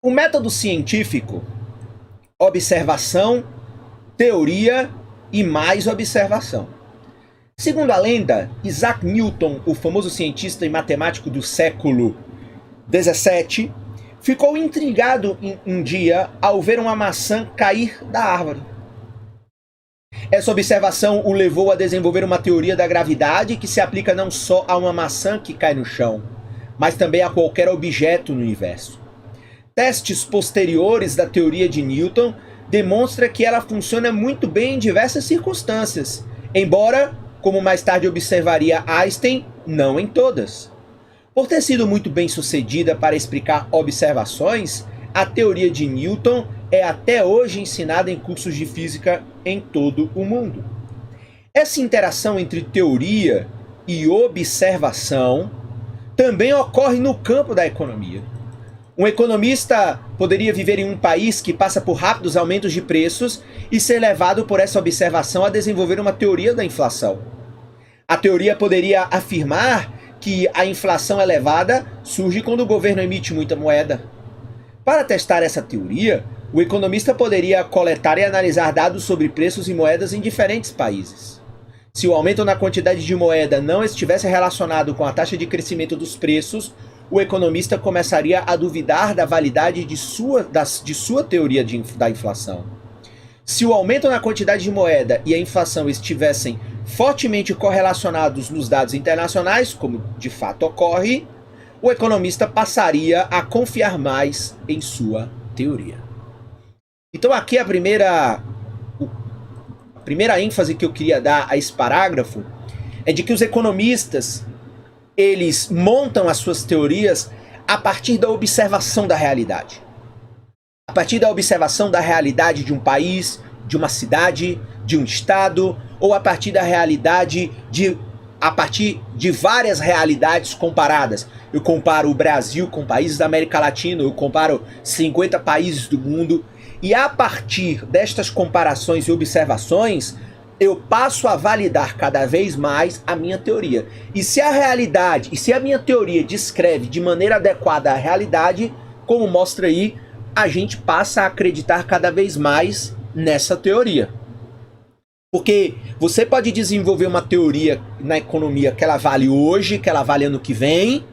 O método científico, observação, teoria e mais observação. Segundo a lenda, Isaac Newton, o famoso cientista e matemático do século XVII, ficou intrigado um dia ao ver uma maçã cair da árvore. Essa observação o levou a desenvolver uma teoria da gravidade que se aplica não só a uma maçã que cai no chão, mas também a qualquer objeto no universo. Testes posteriores da teoria de Newton demonstram que ela funciona muito bem em diversas circunstâncias, embora, como mais tarde observaria Einstein, não em todas. Por ter sido muito bem sucedida para explicar observações, a teoria de Newton é até hoje ensinada em cursos de física em todo o mundo. Essa interação entre teoria e observação também ocorre no campo da economia. Um economista poderia viver em um país que passa por rápidos aumentos de preços e ser levado por essa observação a desenvolver uma teoria da inflação. A teoria poderia afirmar que a inflação elevada surge quando o governo emite muita moeda. Para testar essa teoria, o economista poderia coletar e analisar dados sobre preços e moedas em diferentes países. Se o aumento na quantidade de moeda não estivesse relacionado com a taxa de crescimento dos preços, o economista começaria a duvidar da validade de sua teoria da inflação. Se o aumento na quantidade de moeda e a inflação estivessem fortemente correlacionados nos dados internacionais, como de fato ocorre, o economista passaria a confiar mais em sua teoria. Então aqui a primeira ênfase que eu queria dar a esse parágrafo é de que os economistas, eles montam as suas teorias a partir da observação da realidade. A partir da observação da realidade de um país, de uma cidade, de um estado, ou a partir da realidade a partir de várias realidades comparadas. Eu comparo o Brasil com países da América Latina, eu comparo 50 países do mundo, e a partir destas comparações e observações, eu passo a validar cada vez mais a minha teoria. E se a realidade, e se a minha teoria descreve de maneira adequada a realidade, como mostra aí, a gente passa a acreditar cada vez mais nessa teoria. Porque você pode desenvolver uma teoria na economia que ela vale hoje, que ela vale ano que vem,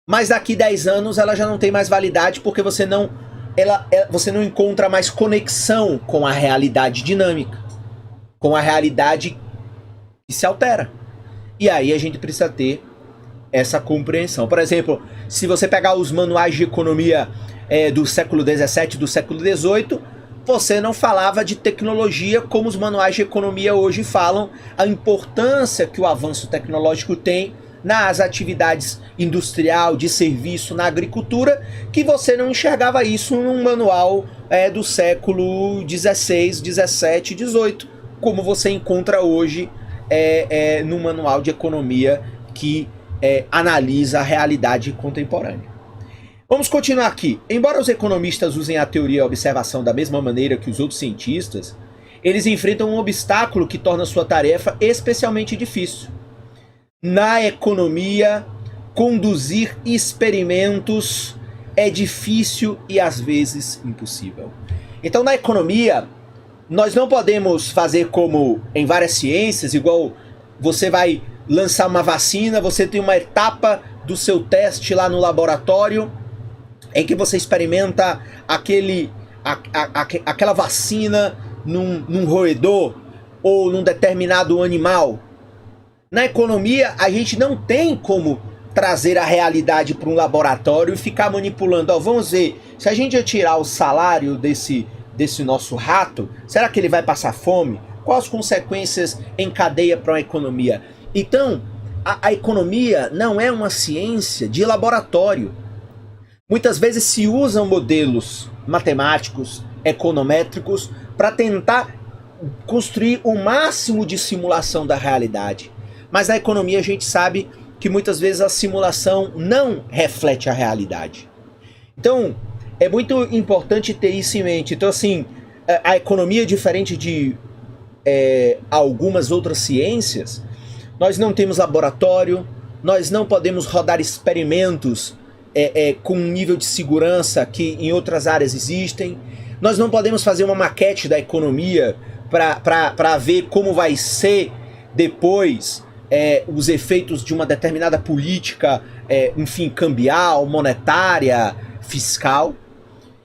mas daqui 10 anos ela já não tem mais validade porque você não encontra mais conexão com a realidade dinâmica, com a realidade que se altera. E aí a gente precisa ter essa compreensão. Por exemplo, se você pegar os manuais de economia do século XVII, do século XVIII, você não falava de tecnologia como os manuais de economia hoje falam, a importância que o avanço tecnológico tem nas atividades industrial, de serviço, na agricultura, que você não enxergava isso num manual do século XVI, XVII, XVIII, como você encontra hoje no manual de economia que analisa a realidade contemporânea. Vamos continuar aqui. Embora os economistas usem a teoria e a observação da mesma maneira que os outros cientistas, eles enfrentam um obstáculo que torna sua tarefa especialmente difícil. Na economia, conduzir experimentos é difícil e às vezes impossível. Então, na economia, nós não podemos fazer como em várias ciências, igual você vai lançar uma vacina, você tem uma etapa do seu teste lá no laboratório, em que você experimenta aquela vacina num roedor ou num determinado animal. Na economia, a gente não tem como trazer a realidade para um laboratório e ficar manipulando. Vamos ver, se a gente tirar o salário desse nosso rato, será que ele vai passar fome? Quais as consequências em cadeia para uma economia? Então, a economia não é uma ciência de laboratório. Muitas vezes se usam modelos matemáticos, econométricos, para tentar construir o máximo de simulação da realidade. Mas na economia a gente sabe que muitas vezes a simulação não reflete a realidade. Então, é muito importante ter isso em mente. Então, assim, a economia, diferente de algumas outras ciências, nós não temos laboratório, nós não podemos rodar experimentos com um nível de segurança que em outras áreas existem. Nós não podemos fazer uma maquete da economia para ver como vai ser depois os efeitos de uma determinada política, enfim, cambial, monetária, fiscal.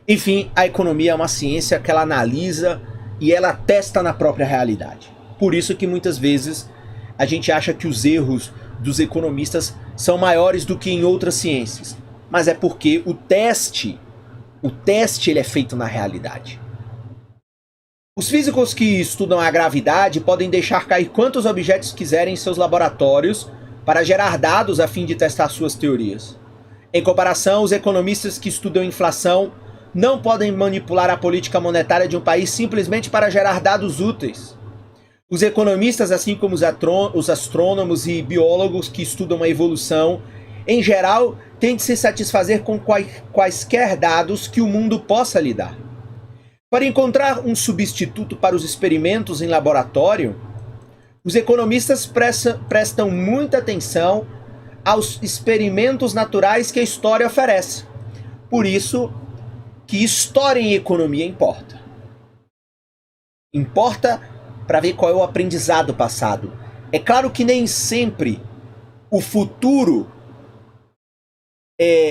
Enfim, a economia é uma ciência que ela analisa e ela testa na própria realidade. Por isso que muitas vezes a gente acha que os erros dos economistas são maiores do que em outras ciências. Mas é porque o teste ele é feito na realidade. Os físicos que estudam a gravidade podem deixar cair quantos objetos quiserem em seus laboratórios para gerar dados a fim de testar suas teorias. Em comparação, os economistas que estudam inflação não podem manipular a política monetária de um país simplesmente para gerar dados úteis. Os economistas, assim como os astrônomos e biólogos que estudam a evolução, em geral, têm de se satisfazer com quaisquer dados que o mundo possa lhe dar. Para encontrar um substituto para os experimentos em laboratório, os economistas prestam muita atenção aos experimentos naturais que a história oferece. Por isso que história em economia importa. Importa para ver qual é o aprendizado passado. É claro que nem sempre o futuro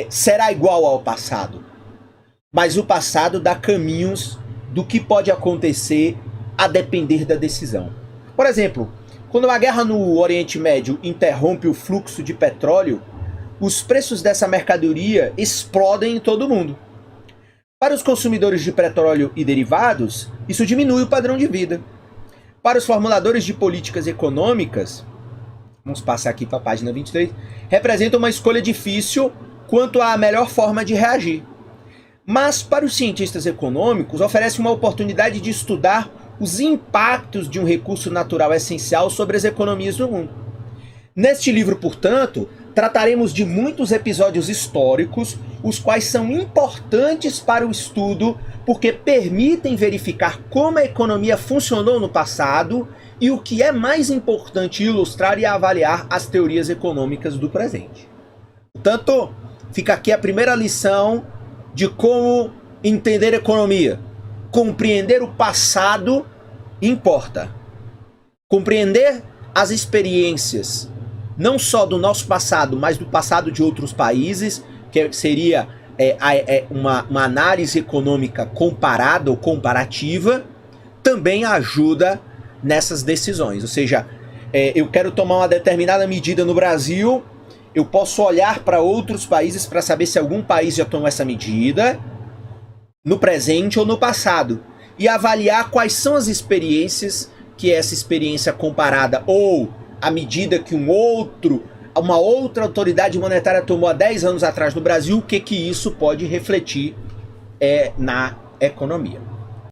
será igual ao passado, mas o passado dá caminhos do que pode acontecer a depender da decisão. Por exemplo, quando uma guerra no Oriente Médio interrompe o fluxo de petróleo, os preços dessa mercadoria explodem em todo o mundo. Para os consumidores de petróleo e derivados, isso diminui o padrão de vida. Para os formuladores de políticas econômicas, vamos passar aqui para a página 23, representa uma escolha difícil quanto à melhor forma de reagir. Mas para os cientistas econômicos, oferece uma oportunidade de estudar os impactos de um recurso natural essencial sobre as economias do mundo. Neste livro, portanto, trataremos de muitos episódios históricos, os quais são importantes para o estudo porque permitem verificar como a economia funcionou no passado e o que é mais importante ilustrar e avaliar as teorias econômicas do presente. Portanto, fica aqui a primeira lição de como entender economia. Compreender o passado importa. Compreender as experiências, não só do nosso passado, mas do passado de outros países, que seria uma análise econômica comparada ou comparativa, também ajuda nessas decisões. Ou seja, eu quero tomar uma determinada medida no Brasil, eu posso olhar para outros países para saber se algum país já tomou essa medida, no presente ou no passado, e avaliar quais são as experiências que essa experiência comparada ou a medida que uma outra autoridade monetária tomou há 10 anos atrás no Brasil, o que isso pode refletir na economia.